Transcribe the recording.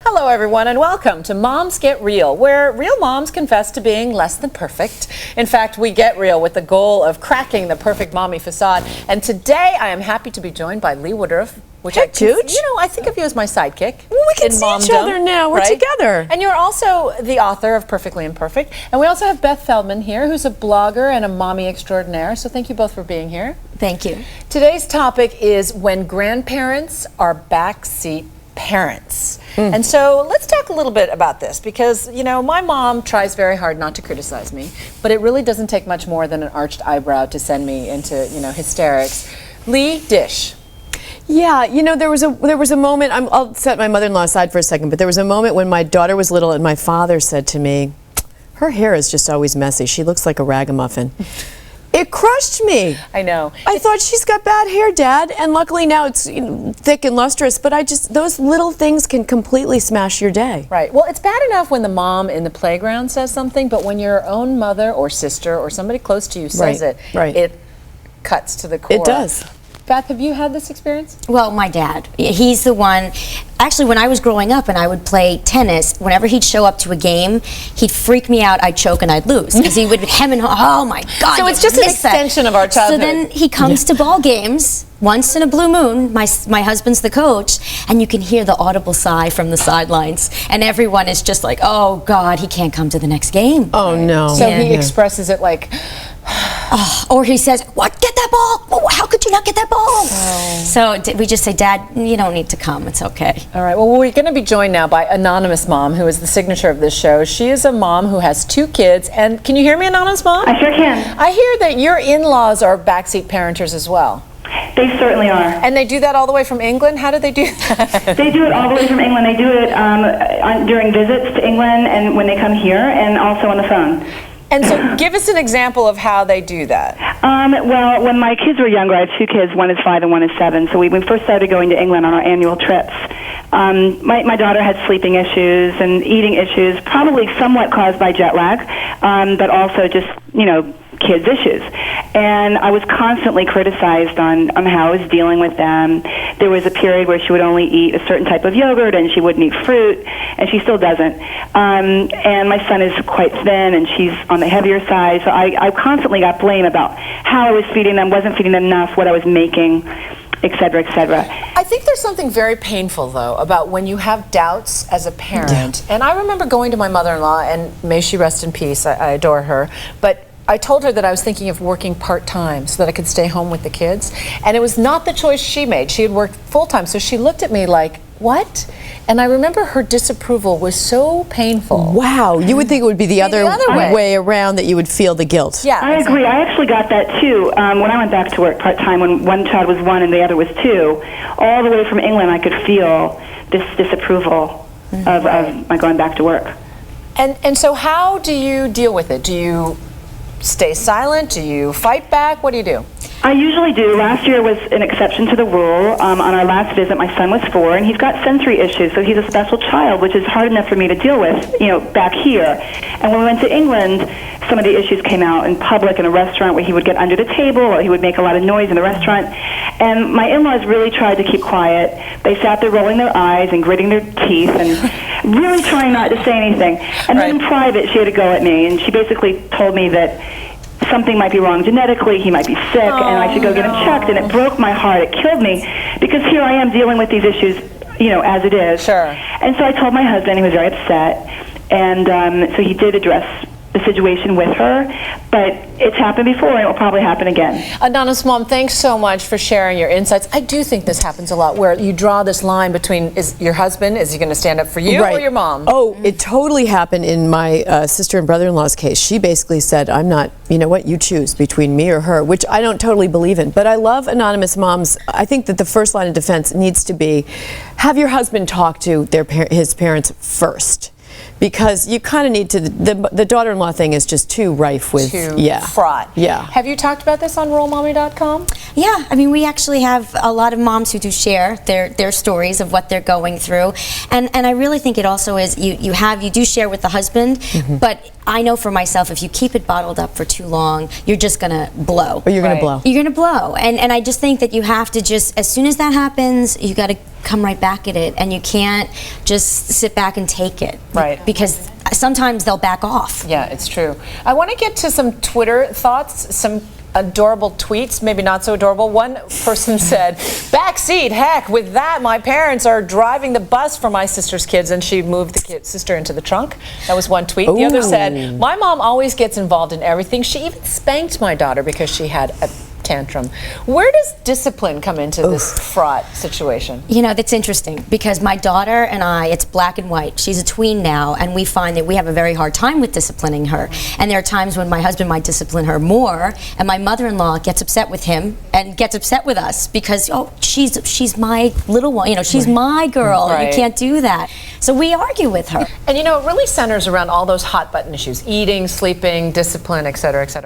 Hello everyone and welcome to Moms Get Real, where real moms confess to being less than perfect. In fact, we get real with the goal of cracking the perfect mommy facade. And today I am happy to be joined by Lee Woodruff, which hey, Juge. I think of you as my sidekick. Well, we can see each other now. We're together. And you're also the author of Perfectly Imperfect. And we also have Beth Feldman here, who's a blogger and a mommy extraordinaire. So thank you both for being here. Thank you. Today's topic is when grandparents are backseat parents. And so let's talk a little bit about this because, you know, my mom tries very hard not to criticize me, but it really doesn't take much more than an arched eyebrow to send me into, you know, hysterics. Lee, dish. Yeah, you know, there was a moment, I'll set my mother-in-law aside for a second, but there was a moment when my daughter was little and my father said to me, her hair is just always messy. She looks like a ragamuffin. It crushed me. I know. I thought, she's got bad hair, Dad, and luckily now it's thick and lustrous, but those little things can completely smash your day. Right. Well, it's bad enough when the mom in the playground says something, but when your own mother or sister or somebody close to you says it cuts to the core. It does. Beth, have you had this experience? Well, my dad, he's the one, actually when I was growing up and I would play tennis, whenever he'd show up to a game, he'd freak me out, I'd choke and I'd lose. Because he would hem and haw, oh my God. So it's just an extension of our childhood. So then he comes to ball games, once in a blue moon, my husband's the coach, and you can hear the audible sigh from the sidelines. And everyone is just like, oh God, he can't come to the next game. Oh no. So he expresses it like, or he says, what, get that ball? How could you not get that ball? Oh. So we just say, Dad, you don't need to come, it's okay. All right, well, we're gonna be joined now by Anonymous Mom, who is the signature of this show. She is a mom who has 2 kids, and can you hear me, Anonymous Mom? I sure can. I hear that your in-laws are backseat parenters as well. They certainly are. And they do that all the way from England? How do they do that? They do it all the way from England. They do it during visits to England and when they come here, and also on the phone. And so give us an example of how they do that. Well, when my kids were younger, I have 2 kids, one is 5 and one is 7. So when we first started going to England on our annual trips, my daughter had sleeping issues and eating issues, probably somewhat caused by jet lag, but also just, you know, kids' issues. And I was constantly criticized on how I was dealing with them. There was a period where she would only eat a certain type of yogurt and she wouldn't eat fruit, and she still doesn't. And my son is quite thin and she's on the heavier side, so I constantly got blame about how I was feeding them, wasn't feeding them enough, what I was making, et cetera, et cetera. I think there's something very painful, though, about when you have doubts as a parent. Yeah. And I remember going to my mother-in-law, and may she rest in peace, I adore her, but I told her that I was thinking of working part-time so that I could stay home with the kids. And it was not the choice she made. She had worked full-time, so she looked at me like, what? And I remember her disapproval was so painful. Wow, you would think it would be the other way around, that you would feel the guilt. Yeah, I agree. I actually got that too. When I went back to work part-time, when one child was 1 and the other was 2, all the way from England I could feel this disapproval of my going back to work. And so how do you deal with it? Do you stay silent? Do you fight back? What do you do? I usually do. Last year was an exception to the rule. On our last visit, my son was 4, and he's got sensory issues, so he's a special child, which is hard enough for me to deal with, you know, back here. And when we went to England, some of the issues came out in public in a restaurant where he would get under the table or he would make a lot of noise in the restaurant. And my in-laws really tried to keep quiet. They sat there rolling their eyes and gritting their teeth and really trying not to say anything. And then in private, she had a go at me, and she basically told me that something might be wrong genetically, he might be sick, and I should go get him checked. And it broke my heart. It killed me, because here I am dealing with these issues, you know, as it is. Sure. And so I told my husband, he was very upset, and so he did address the situation with her, but it's happened before and it will probably happen again. Anonymous Mom, thanks so much for sharing your insights. I do think this happens a lot, where you draw this line between, is your husband, is he going to stand up for you or your mom? Oh, it totally happened in my sister and brother-in-law's case. She basically said, I'm not, you know what, you choose between me or her, which I don't totally believe in. But I love Anonymous Moms. I think that the first line of defense needs to be, have your husband talk to his parents first. Because you kind of need to, the daughter-in-law thing is just too rife with, fraught. Yeah. Have you talked about this on ruralmommy.com? Yeah, I mean, we actually have a lot of moms who do share their stories of what they're going through. And I really think it also is, you do share with the husband, but I know for myself, if you keep it bottled up for too long, you're just gonna blow. Or you're going to blow. You're gonna blow. And I just think that you have to just, as soon as that happens, you gotta come right back at it, and you can't just sit back and take it. Right. Because sometimes they'll back off. Yeah, it's true. I want to get to some Twitter thoughts, some adorable tweets, maybe not so adorable. One person said, "Backseat, heck, with that, my parents are driving the bus for my sister's kids," and she moved the sister into the trunk. That was one tweet. The other said, "My mom always gets involved in everything. She even spanked my daughter because she had a tantrum." Where does discipline come into this fraught situation? You know, that's interesting because my daughter and I, it's black and white. She's a tween now, and we find that we have a very hard time with disciplining her. And there are times when my husband might discipline her more, and my mother-in-law gets upset with him and gets upset with us because, oh, she's my little one, you know, she's my girl. Right. You can't do that. So we argue with her. And you know, it really centers around all those hot button issues: eating, sleeping, discipline, et cetera, et cetera.